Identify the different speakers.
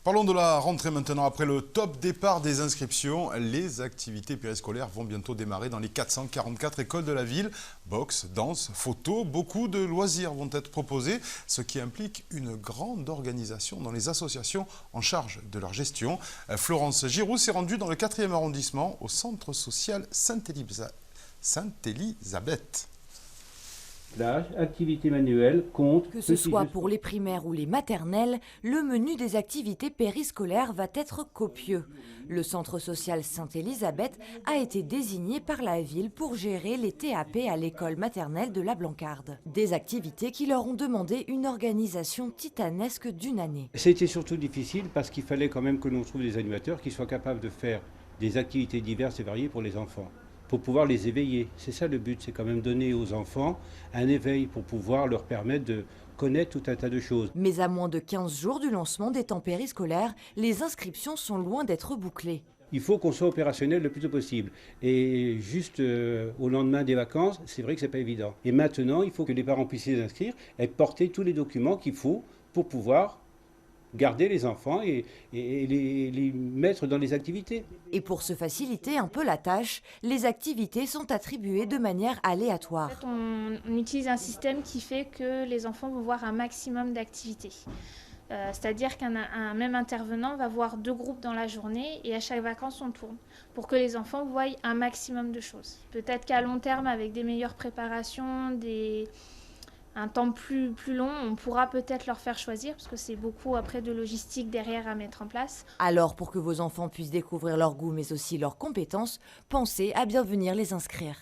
Speaker 1: Parlons de la rentrée maintenant. Après le top départ des inscriptions, les activités périscolaires vont bientôt démarrer dans les 444 écoles de la ville. Boxe, danse, photo, beaucoup de loisirs vont être proposés, ce qui implique une grande organisation dans les associations en charge de leur gestion. Florence Giroux s'est rendue dans le 4e arrondissement au centre social Sainte-Élisabeth.
Speaker 2: L'âge, activité manuelle, compte...
Speaker 3: Que ce soit pour les primaires ou les maternelles, le menu des activités périscolaires va être copieux. Le centre social Sainte-Élisabeth a été désigné par la ville pour gérer les TAP à l'école maternelle de la Blancarde. Des activités qui leur ont demandé une organisation titanesque d'une année.
Speaker 2: C'était surtout difficile parce qu'il fallait quand même que l'on trouve des animateurs qui soient capables de faire des activités diverses et variées pour les enfants, pour pouvoir les éveiller. C'est ça le but, c'est quand même donner aux enfants un éveil pour pouvoir leur permettre de connaître tout un tas de choses.
Speaker 3: Mais à moins de 15 jours du lancement des temps périscolaires, les inscriptions sont loin d'être bouclées.
Speaker 2: Il faut qu'on soit opérationnel le plus tôt possible. Et juste au lendemain des vacances, c'est vrai que c'est pas évident. Et maintenant, il faut que les parents puissent les inscrire et porter tous les documents qu'il faut pour pouvoir garder les enfants et les mettre dans les activités.
Speaker 3: Et pour se faciliter un peu la tâche, les activités sont attribuées de manière aléatoire.
Speaker 4: En fait, on utilise un système qui fait que les enfants vont voir un maximum d'activités. C'est-à-dire qu'un même intervenant va voir 2 groupes dans la journée et à chaque vacances on tourne pour que les enfants voient un maximum de choses. Peut-être qu'à long terme, avec des meilleures préparations, un temps plus long, on pourra peut-être leur faire choisir, parce que c'est beaucoup après de logistique derrière à mettre en place.
Speaker 3: Alors, pour que vos enfants puissent découvrir leurs goûts mais aussi leurs compétences, pensez à bien venir les inscrire.